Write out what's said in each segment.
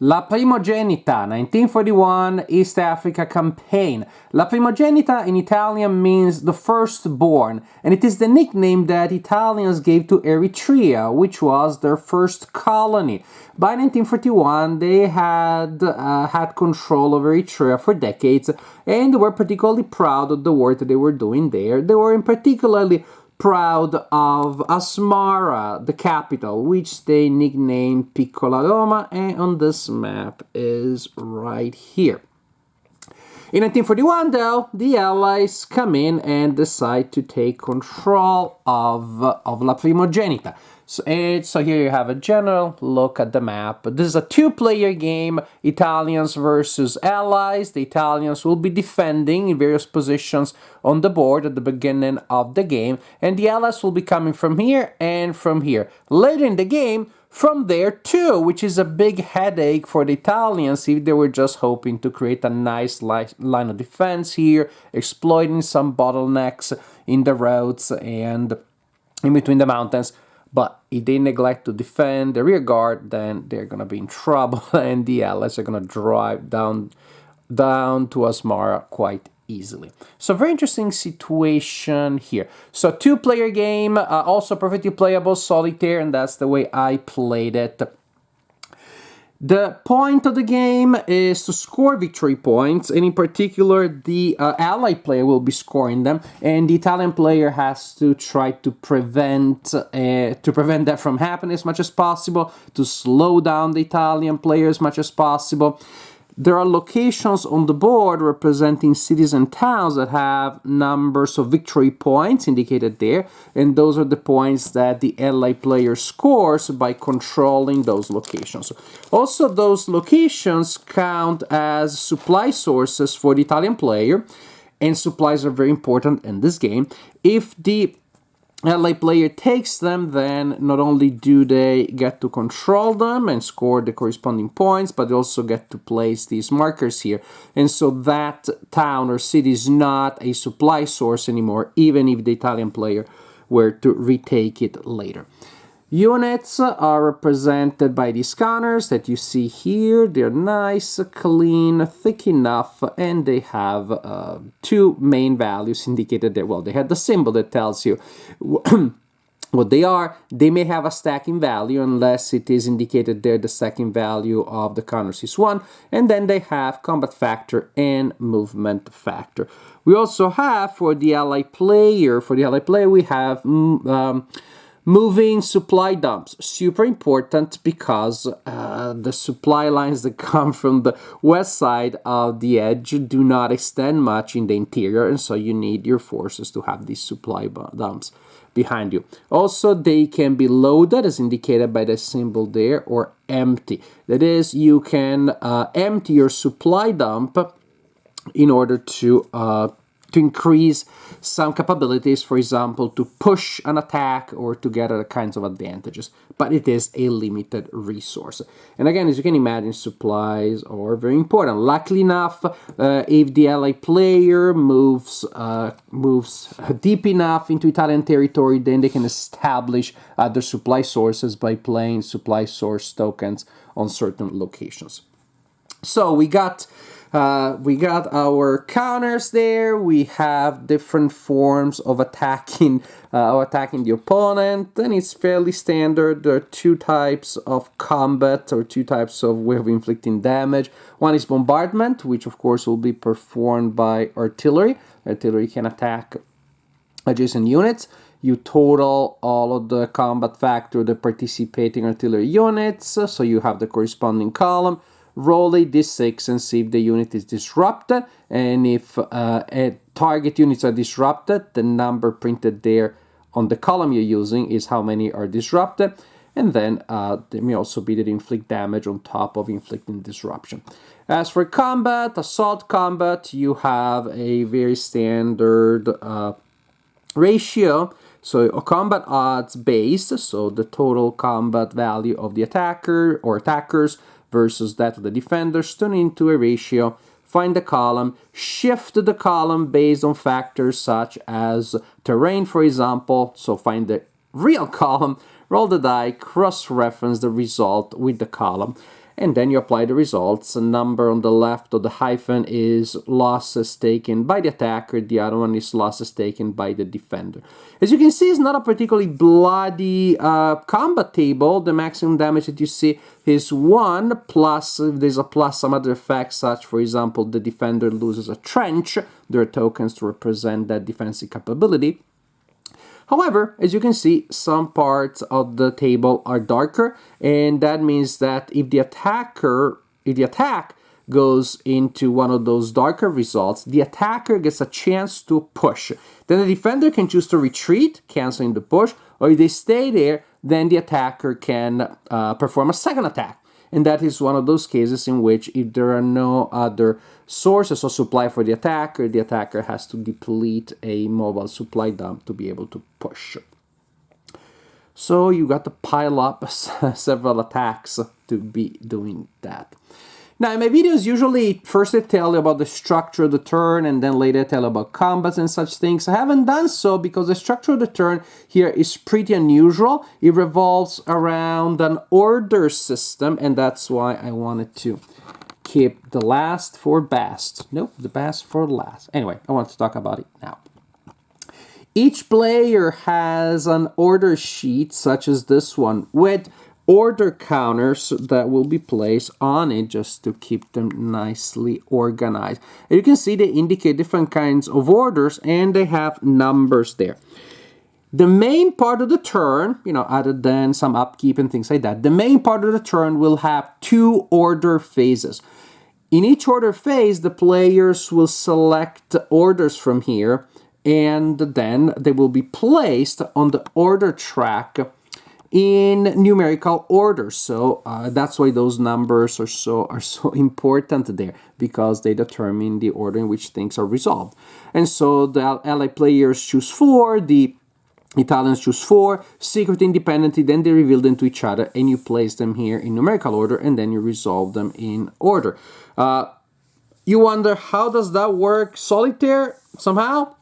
La Primogenita, 1941 East Africa campaign. La Primogenita in Italian means the firstborn, and it is the nickname that Italians gave to Eritrea, which was their first colony. By 1941, they had control of Eritrea for decades, and they were particularly proud of the work that they were doing there. They were in particularly proud of Asmara, the capital, which they nicknamed Piccola Roma, and on this map is right here. In 1941, though, the Allies come in and decide to take control of La Primogenita. So here you have a general look at the map. This is a two-player game, Italians versus Allies. The Italians will be defending in various positions on the board at the beginning of the game, and the Allies will be coming from here and from here. Later in the game, from there too, which is a big headache for the Italians if they were just hoping to create a nice line of defense here, exploiting some bottlenecks in the roads and in between the mountains. But if they neglect to defend the rear guard, then they're going to be in trouble, and the Allies are going to drive down to Asmara quite easily. So very interesting situation here. So two-player game, also perfectly playable solitaire, and that's the way I played it. The point of the game is to score victory points, and in particular, the Allied player will be scoring them, and the Italian player has to try to prevent that from happening as much as possible, to slow down the Italian player as much as possible. There are locations on the board representing cities and towns that have numbers of victory points indicated there, and those are the points that the Allied player scores by controlling those locations. Also, those locations count as supply sources for the Italian player, and supplies are very important in this game. If the Allied player takes them, then not only do they get to control them and score the corresponding points, but they also get to place these markers here. And so that town or city is not a supply source anymore, even if the Italian player were to retake it later. Units are represented by these counters that you see here. They're nice, clean, thick enough, and they have two main values indicated there. Well, they have the symbol that tells you what they are. They may have a stacking value unless it is indicated there the stacking value of the counters is 1. And then they have combat factor and movement factor. We also have, for the Allied player, we have moving supply dumps. Super important because the supply lines that come from the west side of the edge do not extend much in the interior, and so you need your forces to have these supply dumps behind you. Also, they can be loaded, as indicated by the symbol there, or empty. That is, you can empty your supply dump in order to increase some capabilities, for example, to push an attack or to get other kinds of advantages. But it is a limited resource. And again, as you can imagine, supplies are very important. Luckily enough, if the Allied player moves deep enough into Italian territory, then they can establish other supply sources by playing supply source tokens on certain locations. So we got our counters there. We have different forms of attacking the opponent, and it's fairly standard. There are two types of combat, or two types of way of inflicting damage. One is bombardment, which of course will be performed by artillery. Artillery can attack adjacent units. You total all of the combat factor, the participating artillery units, so you have the corresponding column. Roll a d6 and see if the unit is disrupted, and if target units are disrupted, the number printed there on the column you're using is how many are disrupted, and then there may also be that inflict damage on top of inflicting disruption. As for combat, assault combat, you have a very standard ratio. So a combat odds base, so the total combat value of the attacker or attackers versus that of the defenders, turn into a ratio. Find the column, shift the column based on factors such as terrain, for example. So find the real column, roll the die, cross-reference the result with the column. and then you apply the results. A number on the left of the hyphen is losses taken by the attacker, the other one is losses taken by the defender. As you can see, it's not a particularly bloody combat table. The maximum damage that you see is 1, plus, if there's a plus, some other effects, such, for example, the defender loses a trench. There are tokens to represent that defensive capability. However, as you can see, some parts of the table are darker, and that means that if the attack goes into one of those darker results, the attacker gets a chance to push. Then the defender can choose to retreat, canceling the push, or if they stay there, then the attacker can perform a second attack. And that is one of those cases in which, if there are no other sources of supply for the attacker has to deplete a mobile supply dump to be able to push. So you got to pile up several attacks to be doing that. Now, in my videos, usually first I tell you about the structure of the turn, and then later I tell you about combats and such things. I haven't done so because the structure of the turn here is pretty unusual. It revolves around an order system, and that's why I wanted to keep the last for best. Nope, the best for last. Anyway, I want to talk about it now. Each player has an order sheet, such as this one, with order counters that will be placed on it just to keep them nicely organized. And you can see they indicate different kinds of orders, and they have numbers there. The main part of the turn, other than some upkeep and things like that, the main part of the turn will have 2 order phases. In each order phase, the players will select orders from here, and then they will be placed on the order track in numerical order. So that's why those numbers are so important there, because they determine the order in which things are resolved. And so the Allied players choose 4, the Italians choose 4, secret independently, then they reveal them to each other, and you place them here in numerical order, and then you resolve them in order. You wonder, how does that work? Solitaire? Somehow?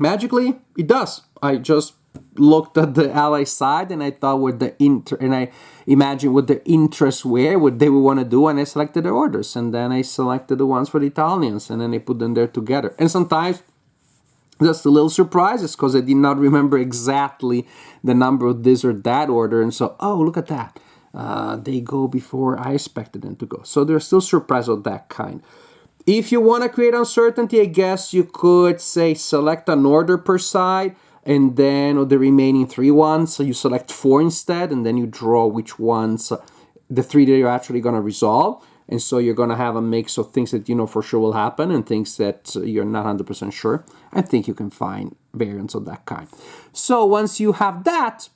Magically? It does. I just looked at the ally side, and I thought and I imagined what their interests were, what they would want to do, and I selected their orders, and then I selected the ones for the Italians, and then I put them there together. And sometimes just a little surprises, because I did not remember exactly the number of this or that order, and so, oh, look at that. They go before I expected them to go. So there's still surprise of that kind. If you want to create uncertainty, I guess you could say select an order per side, and then the remaining 3 ones, so you select 4 instead, and then you draw which ones, the 3 that you're actually going to resolve. And so you're going to have a mix of things that you know for sure will happen and things that you're not 100% sure. I think you can find variants of that kind. So once you have that,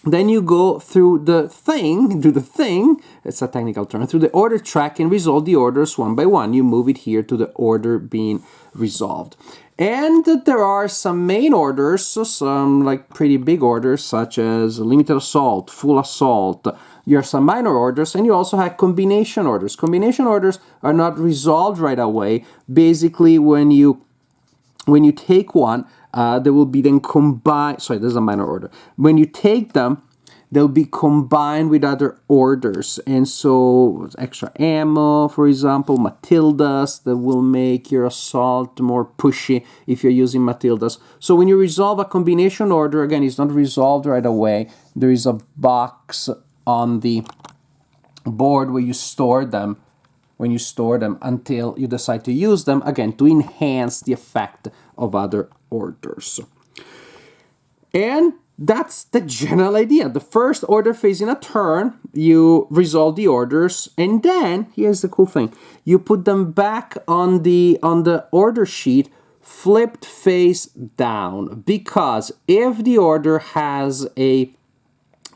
then you go through the thing, it's a technical term, through the order track and resolve the orders one by one. You move it here to the order being resolved. And there are some main orders, so some like pretty big orders, such as limited assault, full assault. You have some minor orders, and you also have combination orders. Combination orders are not resolved right away. Basically, when you take one, they will be then combined. Sorry, this is a minor order. When you take them, they'll be combined with other orders. And so extra ammo, for example, Matildas, that will make your assault more pushy if you're using Matildas. So when you resolve a combination order, again, it's not resolved right away. There is a box on the board where you store them, until you decide to use them, again, to enhance the effect of other orders. And that's the general idea. The first order phase in a turn, you resolve the orders, and then, here's the cool thing, you put them back on the order sheet flipped face down, because if the order has the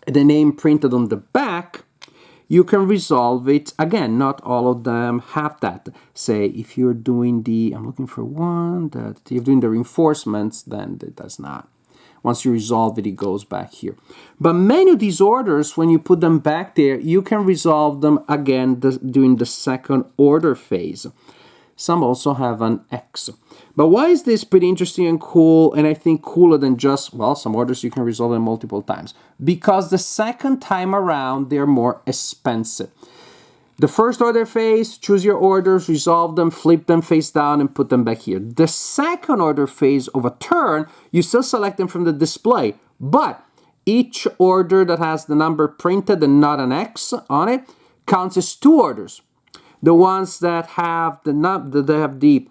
name printed on the back, you can resolve it. Again, not all of them have that. Say, if you're doing I'm looking for one, that if you're doing the reinforcements, then it does not. Once you resolve it, it goes back here. But many of these orders, when you put them back there, you can resolve them again during the second order phase. Some also have an X. But why is this pretty interesting and cool, and I think cooler than just, well, some orders you can resolve them multiple times? Because the second time around, they're more expensive. The first order phase, choose your orders, resolve them, flip them face down, and put them back here. The second order phase of a turn, you still select them from the display, but each order that has the number printed and not an X on it counts as 2 orders. The ones that have the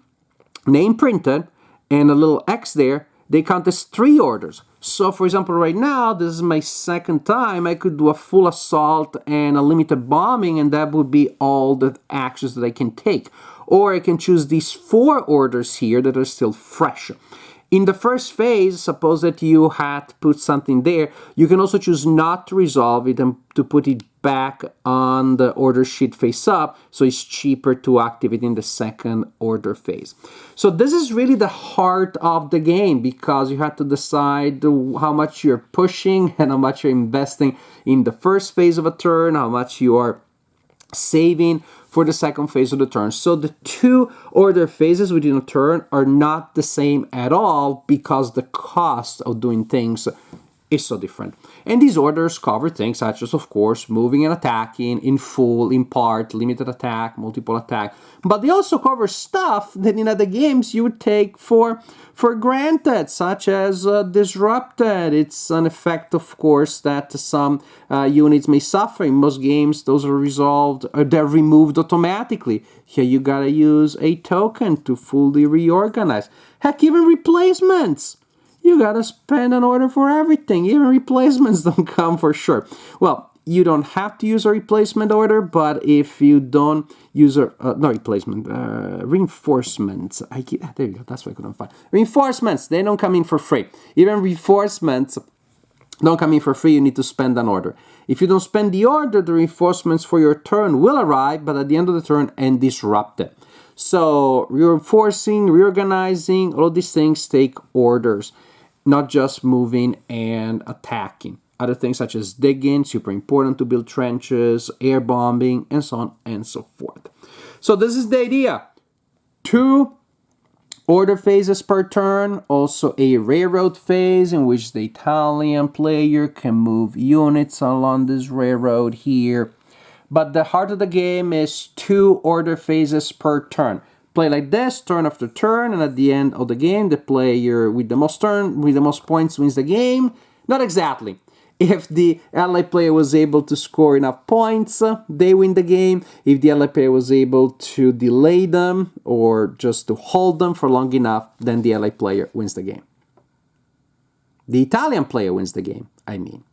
name printed and a little X there, they count as 3 orders. So for example, right now, this is my second time, I could do a full assault and a limited bombing, and that would be all the actions that I can take. Or I can choose these 4 orders here that are still fresh. In the first phase, suppose that you had to put something there, you can also choose not to resolve it and to put it back on the order sheet face up, so it's cheaper to activate in the second order phase. So this is really the heart of the game, because you have to decide how much you're pushing and how much you're investing in the first phase of a turn, how much you are saving for the second phase of the turn. So the 2 order phases within a turn are not the same at all, because the cost of doing things is so different. And these orders cover things such as, of course, moving and attacking in full, in part, limited attack, multiple attack. But they also cover stuff that in other games you would take for granted, such as disrupted. It's an effect, of course, that some units may suffer. In most games, those are resolved, or they're removed automatically. Here you gotta use a token to fully reorganize. Heck, even replacements. You gotta spend an order for everything. Even replacements don't come for sure. Well, you don't have to use a replacement order, but if you don't use reinforcements. There you go, that's what I couldn't find. Reinforcements, they don't come in for free. Even reinforcements don't come in for free, you need to spend an order. If you don't spend the order, the reinforcements for your turn will arrive, but at the end of the turn and disrupt it. So reinforcing, reorganizing, all of these things take orders, not just moving and attacking. Other things such as digging, super important to build trenches, air bombing, and so on and so forth. So this is the idea. 2 order phases per turn, also a railroad phase in which the Italian player can move units along this railroad here. But the heart of the game is 2 order phases per turn. Play like this, turn after turn, and at the end of the game, the player with the most points wins the game. Not exactly. If the ally player was able to score enough points, they win the game. If the ally player was able to delay them or just to hold them for long enough, then the ally player wins the game. The Italian player wins the game, I mean.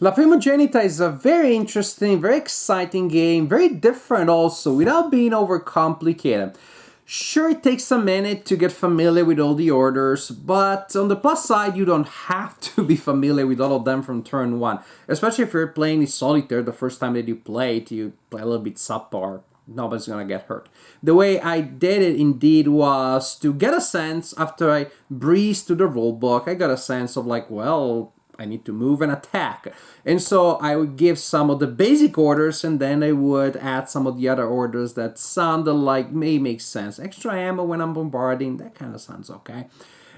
La Primogenita is a very interesting, very exciting game, very different also, without being overcomplicated. Sure, it takes a minute to get familiar with all the orders, but on the plus side, you don't have to be familiar with all of them from turn 1. Especially if you're playing in solitaire the first time that you play it, you play a little bit subpar. Nobody's gonna get hurt. The way I did it indeed was to get a sense, after I breezed through the rulebook, I got a sense of like, well, I need to move and attack. And so I would give some of the basic orders, and then I would add some of the other orders that sounded like may make sense. Extra ammo when I'm bombarding, that kind of sounds okay.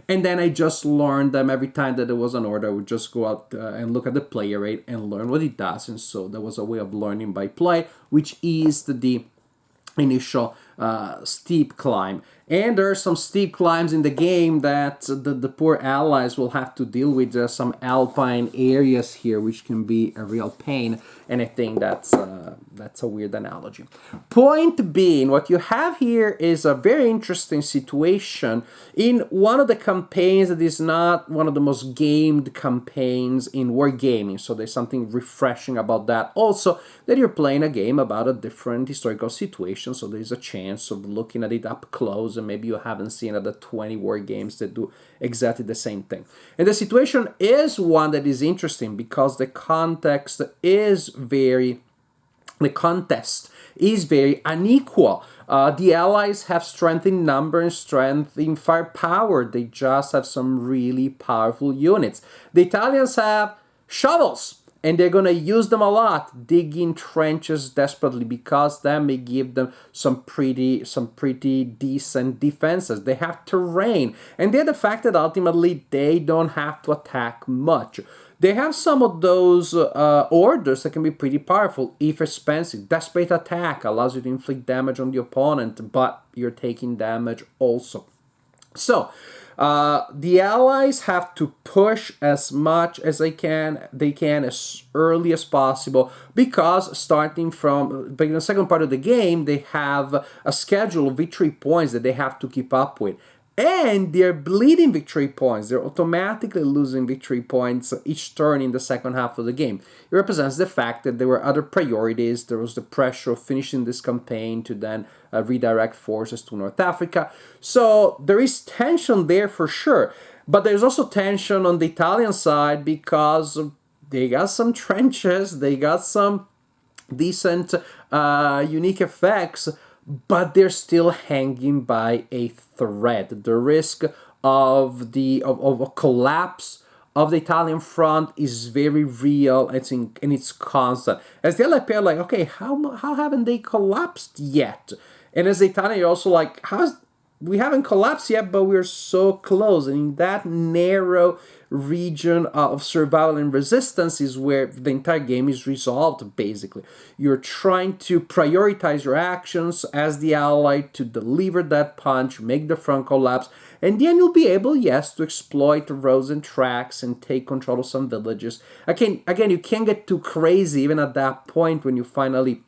And then I just learned them every time that there was an order. I would just go out and look at the player rate and learn what it does. And so that was a way of learning by play, which eased the initial steep climb. And there are some steep climbs in the game that the poor allies will have to deal with. There are some alpine areas here which can be a real pain, and I think that's a weird analogy. Point being, what you have here is a very interesting situation in one of the campaigns that is not one of the most gamed campaigns in wargaming. So there's something refreshing about that. Also, that you're playing a game about a different historical situation, so there's a chance of looking at it up close, and maybe you haven't seen other 20 war games that do exactly the same thing. And the situation is one that is interesting because the contest is very unequal. The Allies have strength in number and strength in firepower. They just have some really powerful units. The Italians have shovels and they're going to use them a lot, digging trenches desperately, because that may give them some pretty decent defenses. They have terrain, and they're the fact that ultimately they don't have to attack much. They have some of those orders that can be pretty powerful if expensive. Desperate Attack allows you to inflict damage on the opponent, but you're taking damage also. So the allies have to push as much as they can as early as possible, because starting from the second part of the game, they have a schedule of victory points that they have to keep up with. And they're bleeding victory points. They're automatically losing victory points each turn in the second half of the game. It represents the fact that there were other priorities. There was the pressure of finishing this campaign to then redirect forces to North Africa. So there is tension there for sure. But there's also tension on the Italian side, because they got some trenches, they got some decent unique effects, but they're still hanging by a thread. The risk of a collapse of the Italian front is very real. And it's constant. As the LFP are like, okay, how haven't they collapsed yet? And as the Italian, you're also like, we haven't collapsed yet, but we're so close. And in that narrow region of survival and resistance is where the entire game is resolved, basically. You're trying to prioritize your actions as the ally to deliver that punch, make the front collapse, and then you'll be able, yes, to exploit the roads and tracks and take control of some villages. Again, you can't get too crazy even at that point when you finally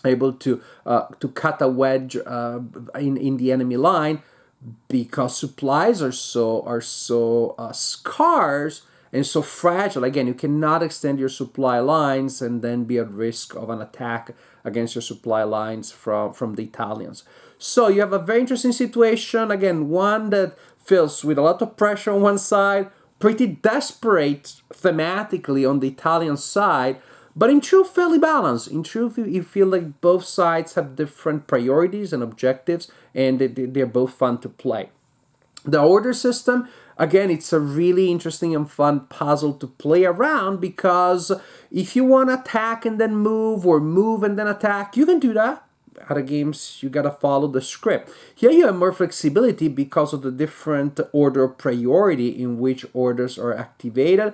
able to cut a wedge in the enemy line, because supplies are so scarce and so fragile. Again, you cannot extend your supply lines and then be at risk of an attack against your supply lines from the Italians. So you have a very interesting situation, again, one that fills with a lot of pressure on one side, pretty desperate thematically on the Italian side, but in truth, fairly balanced. In truth, you feel like both sides have different priorities and objectives, and they're both fun to play. The order system, again, it's a really interesting and fun puzzle to play around, because if you want to attack and then move, or move and then attack, you can do that. Other games, you gotta follow the script. Here you have more flexibility because of the different order of priority in which orders are activated,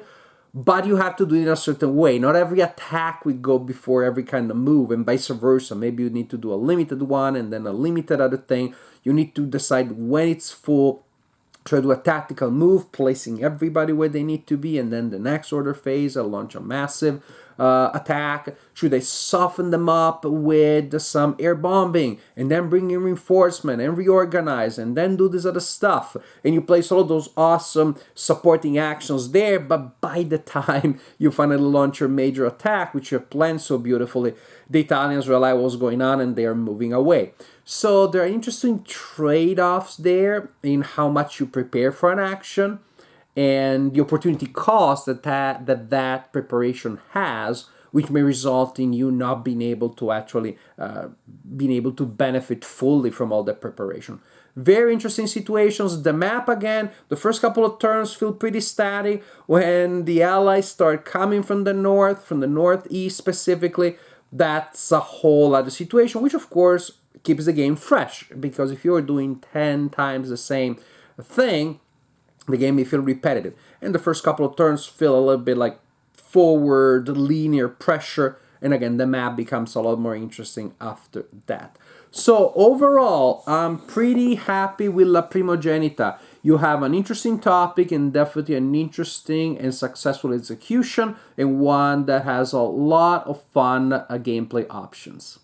but you have to do it in a certain way. Not every attack will go before every kind of move, and vice versa. Maybe you need to do a limited one and then a limited other thing. You need to decide when it's full, try to do a tactical move, placing everybody where they need to be, and then the next order phase, I'll launch a massive attack. Should I soften them up with some air bombing, and then bring in reinforcement and reorganize, and then do this other stuff? And you place all those awesome supporting actions there, but by the time you finally launch your major attack, which you have planned so beautifully, the Italians realize what's going on and they are moving away. So there are interesting trade-offs there in how much you prepare for an action, and the opportunity cost that preparation has, which may result in you not being able to actually benefit fully from all that preparation. Very interesting situations. The map, again, the first couple of turns feel pretty static. When the allies start coming from the north, from the northeast specifically, that's a whole other situation, which of course keeps the game fresh, because if you're doing 10 times the same thing, the game may feel repetitive. And the first couple of turns feel a little bit like forward linear pressure, and again, the map becomes a lot more interesting after that. So overall, I'm pretty happy with La Primogenita. You have an interesting topic, and definitely an interesting and successful execution, and one that has a lot of fun gameplay options.